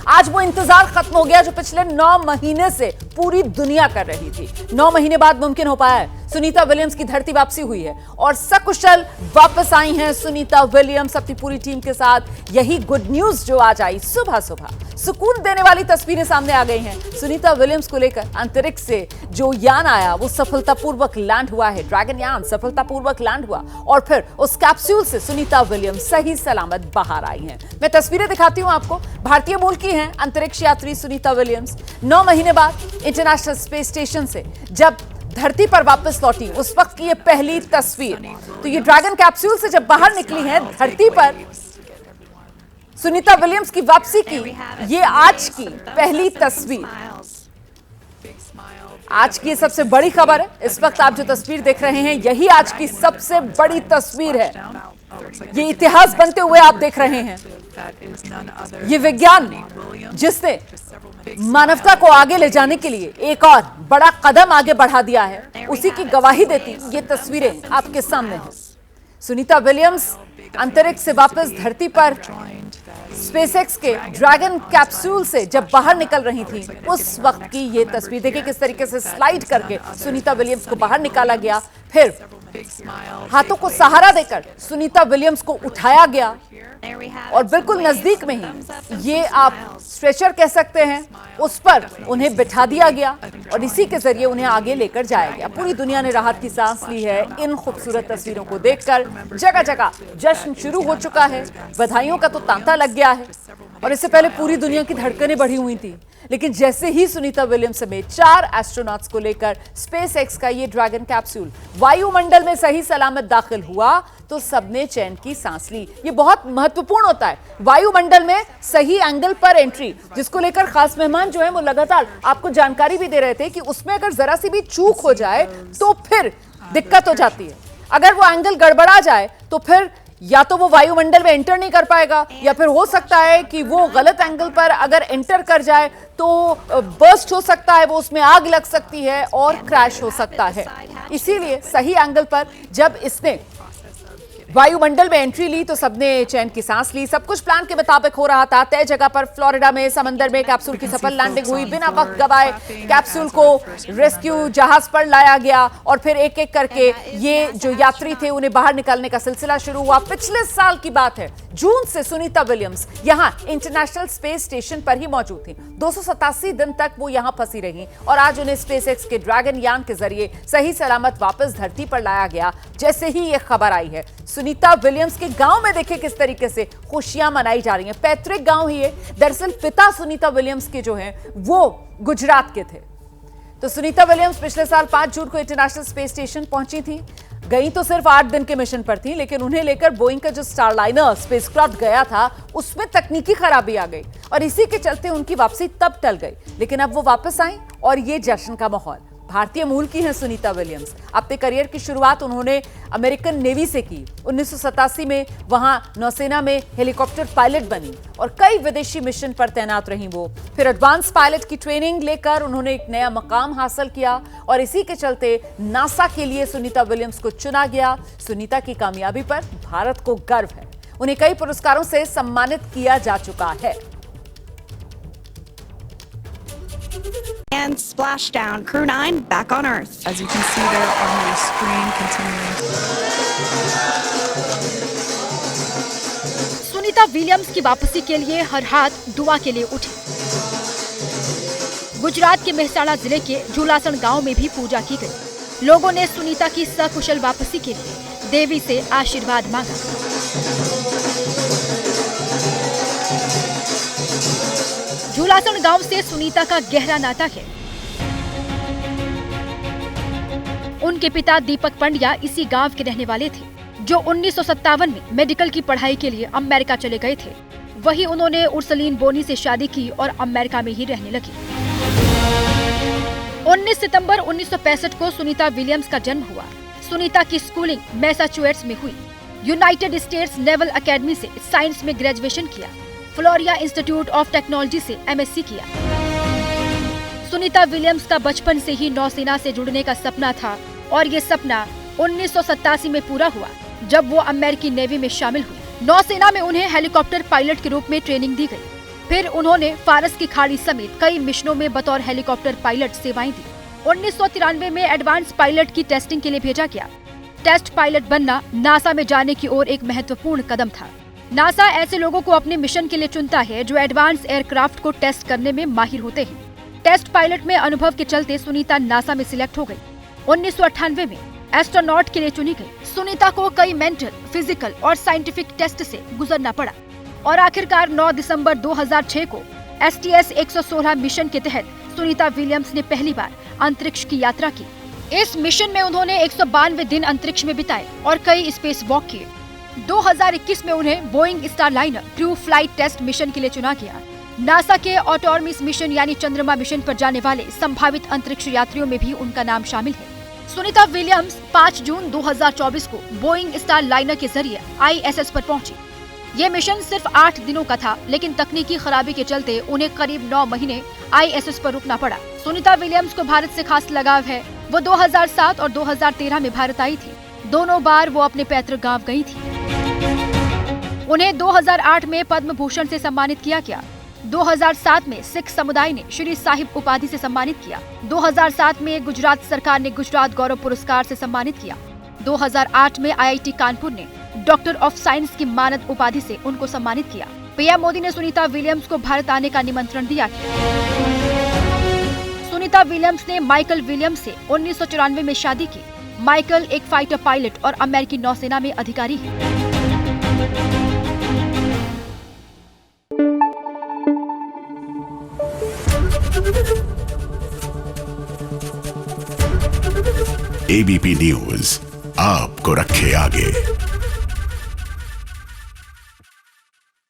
आज वो इंतजार खत्म हो गया जो पिछले 9 महीने से पूरी दुनिया कर रही थी। 9 महीने बाद मुमकिन हो पाया है। सुनीता विलियम्स की धरती वापसी हुई है और सकुशल वापस आई हैं सुनीता विलियम्स अपनी पूरी टीम के साथ। यही गुड न्यूज जो आज आई सुबह सुबह, सुकून देने वाली तस्वीरें सामने आ गई हैं। सुनीता विलियम्स को लेकर अंतरिक्ष से जो यान आया वो सफलतापूर्वक लैंड हुआ है। ड्रैगन यान सफलतापूर्वक लैंड हुआ और फिर उस कैप्सूल से सुनीता विलियम्स सही सलामत बाहर आई हैं। मैं तस्वीरें दिखाती हूं आपको। भारतीय मूल की हैं अंतरिक्ष यात्री सुनीता विलियम्स। 9 महीने बाद इंटरनेशनल स्पेस स्टेशन से जब धरती पर वापस लौटी, उस वक्त की ये पहली तस्वीर। तो ये ड्रैगन कैप्सूल से जब बाहर निकली है धरती पर सुनीता विलियम्स की वापसी की ये आज की पहली तस्वीर। आज की सबसे बड़ी खबर है। इस वक्त आप जो तस्वीर देख रहे हैं यही आज की सबसे बड़ी तस्वीर है। ये इतिहास बनते हुए आप देख रहे हैं। ये विज्ञान जिसने मानवता को आगे ले जाने के लिए एक और बड़ा कदम आगे बढ़ा दिया है, उसी की गवाही देती ये तस्वीरें आपके सामने हैं। सुनीता विलियम्स अंतरिक्ष से वापस धरती पर स्पेसएक्स के ड्रैगन कैप्सूल से जब बाहर निकल रही थी, उस वक्त की ये तस्वीर देखिए किस तरीके से स्लाइड करके सुनीता विलियम्स को बाहर निकाला गया। फिर हाथों को सहारा देकर सुनीता विलियम्स को उठाया गया और बिल्कुल नजदीक में ही, ये आप स्ट्रेचर कह सकते हैं, उस पर उन्हें बिठा दिया गया और इसी के जरिए उन्हें आगे लेकर जाया गया। पूरी दुनिया ने राहत की सांस ली है इन खूबसूरत तस्वीरों को देखकर। जगह जगह जश्न शुरू हो चुका है, बधाइयों का तो तांता लग गया है और इससे पहले पूरी दुनिया की धड़कनें बढ़ी हुई थी। लेकिन जैसे ही सुनीता विलियम्स समेत 4 एस्ट्रोनॉट्स को लेकर स्पेसएक्स का ये ड्रैगन कैप्सूल वायुमंडल में सही सलामत दाखिल हुआ तो सबने चैन की सांस ली। ये बहुत महत्वपूर्ण होता है, वायुमंडल में सही एंगल पर एंट्री, जिसको लेकर खास मेहमान जो है वो लगातार आपको जानकारी भी दे रहे थे कि उसमें अगर जरा सी भी चूक हो जाए तो फिर दिक्कत हो जाती है। अगर वो एंगल गड़बड़ा जाए तो फिर या तो वो वायुमंडल में एंटर नहीं कर पाएगा या फिर हो सकता है कि वो गलत एंगल पर अगर एंटर कर जाए तो बर्स्ट हो सकता है, वो उसमें आग लग सकती है और क्रैश हो सकता है। इसीलिए सही एंगल पर जब इसने वायुमंडल में एंट्री ली तो सबने चैन की सांस ली। सब कुछ प्लान के मुताबिक हो रहा था। तय जगह पर फ्लोरिडा में समंदर में कैप्सूल की सफल लैंडिंग हुई। बिना वक्त गवाए कैप्सूल को रेस्क्यू जहाज पर लाया गया और फिर एक एक करके ये जो यात्री थे उन्हें बाहर निकालने का सिलसिला शुरू हुआ। पिछले साल की बात है, जून से सुनीता विलियम्स यहां इंटरनेशनल स्पेस स्टेशन पर ही मौजूद थी। 287 दिन तक वो यहां फंसी रही और आज उन्हें स्पेसएक्स के ड्रैगन यान के जरिए सही सलामत वापस धरती पर लाया गया। जैसे ही ये खबर आई है, सुनीता विलियम्स के गांव में देखिए किस तरीके से खुशियां मनाई जा रही हैं। पैतृक गांव ही है। दरअसल पिता सुनीता विलियम्स के जो हैं वो गुजरात के थे। तो सुनीता विलियम्स पिछले साल 5 जून को इंटरनेशनल स्पेस स्टेशन पहुंची थी। गई तो सिर्फ 8 दिन के मिशन पर थी, लेकिन उन्हें लेकर बोइंग का जो स्टारलाइनर स्पेसक्राफ्ट गया था उसमें तकनीकी खराबी आ गई और इसी के चलते उनकी वापसी तब टल गई। लेकिन अब वो वापस आई और ये जश्न का माहौल। भारतीय मूल की हैं सुनीता विलियम्स। अपने करियर की शुरुआत उन्होंने अमेरिकन नेवी से की। 1987 में वहां नौसेना में हेलीकॉप्टर पायलट बनी और कई विदेशी मिशन पर तैनात रहीं वो। फिर एडवांस पायलट की ट्रेनिंग लेकर उन्होंने एक नया मकाम हासिल किया और इसी के चलते नासा के लिए सुनीता विलियम्स को चुना गया। सुनीता की कामयाबी पर भारत को गर्व है। उन्हें कई पुरस्कारों से सम्मानित किया जा चुका है। And splashdown, Crew 9 back on Earth. As you can see there on the screen, continuing. Sunita Williams की वापसी के लिए हर हाथ दुआ के लिए उठे। गुजरात के मेहसाणा जिले के झूलासण गांव में भी पूजा की गई। लोगों ने सुनीता की सकुशल वापसी के लिए देवी से आशीर्वाद मांगा। झूलासण गांव से सुनीता का गहरा नाता है। उनके पिता दीपक पंड्या इसी गांव के रहने वाले थे, जो 1957 में मेडिकल की पढ़ाई के लिए अमेरिका चले गए थे। वहीं उन्होंने उर्सलीन बोनी से शादी की और अमेरिका में ही रहने लगी। 19 सितंबर 1965 को सुनीता विलियम्स का जन्म हुआ। सुनीता की स्कूलिंग मैसाचुसेट्स में हुई। यूनाइटेड स्टेट्स नेवल एकेडमी से साइंस में ग्रेजुएशन किया। फ्लोरिडा इंस्टीट्यूट ऑफ टेक्नोलॉजी से एमएससी किया। सुनीता विलियम्स का बचपन से ही नौसेना से जुड़ने का सपना था और ये सपना 1987 में पूरा हुआ, जब वो अमेरिकी नेवी में शामिल हुई। नौसेना में उन्हें हेलीकॉप्टर पायलट के रूप में ट्रेनिंग दी गई। फिर उन्होंने फारस की खाड़ी समेत कई मिशनों में बतौर हेलीकॉप्टर पायलट सेवाएं दी। 1993 में एडवांस पायलट की टेस्टिंग के लिए भेजा गया। टेस्ट पायलट बनना नासा में जाने की ओर एक महत्वपूर्ण कदम था। नासा ऐसे लोगों को अपने मिशन के लिए चुनता है जो एडवांस एयरक्राफ्ट को टेस्ट करने में माहिर होते हैं। टेस्ट पायलट में अनुभव के चलते सुनीता नासा में सिलेक्ट हो गई। 1998 में एस्ट्रोनॉट के लिए चुनी गई। सुनीता को कई मेंटल, फिजिकल और साइंटिफिक टेस्ट से गुजरना पड़ा और आखिरकार 9 दिसंबर 2006 को STS 116 मिशन के तहत सुनीता विलियम्स ने पहली बार अंतरिक्ष की यात्रा की। इस मिशन में उन्होंने 192 दिन अंतरिक्ष में बिताए और कई स्पेस वॉक किए। 2021 में उन्हें Boeing Starliner crew flight test mission के लिए चुना गया। नासा के ऑटोरमिस मिशन यानी चंद्रमा मिशन पर जाने वाले संभावित अंतरिक्ष यात्रियों में भी उनका नाम शामिल है। सुनीता विलियम्स 5 जून 2024 को बोइंग स्टारलाइनर के जरिए ISS पर पहुंची। ये मिशन सिर्फ 8 दिनों का था, लेकिन तकनीकी खराबी के चलते उन्हें करीब 9 महीने ISS पर रुकना पड़ा। सुनीता विलियम्स को भारत से खास लगाव है। वो 2007 और 2013 में भारत आई थी। दोनों बार वो अपने पैतृक गांव गई थी। उन्हें 2008 में पद्म भूषण से सम्मानित किया गया। 2007 में सिख समुदाय ने श्री साहिब उपाधि से सम्मानित किया। 2007 में गुजरात सरकार ने गुजरात गौरव पुरस्कार से सम्मानित किया। 2008 में IIT कानपुर ने डॉक्टर ऑफ साइंस की मानद उपाधि से उनको सम्मानित किया। पीएम मोदी ने सुनीता विलियम्स को भारत आने का निमंत्रण दिया। सुनीता विलियम्स ने माइकल विलियम्स से 1994 में शादी की। माइकल एक फाइटर पायलट और अमेरिकी नौसेना में अधिकारी है। ABP न्यूज आपको रखे आगे।